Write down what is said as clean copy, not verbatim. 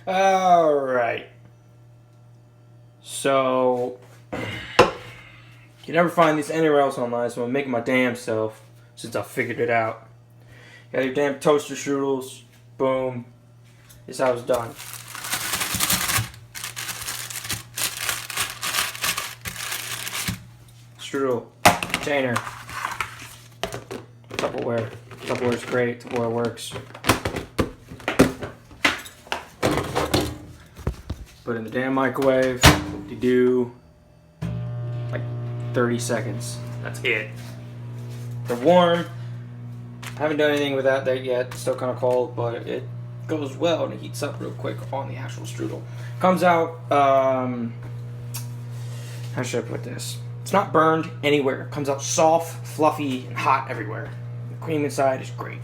Alright. So, you never find this anywhere else online, so I'm making my damn self since I figured it out. You got your damn toaster strudels. Boom. This is how it's done. Strudel. Container. Tupperware. Tupperware's great. Tupperware works. Put it in the damn microwave. You do like 30 seconds. That's it. They're warm. I haven't done anything without that yet. It's still kind of cold, but it goes well and it heats up real quick on the actual strudel. Comes out, how should I put this? It's not burned anywhere. It comes out soft, fluffy, and hot everywhere. The cream inside is great.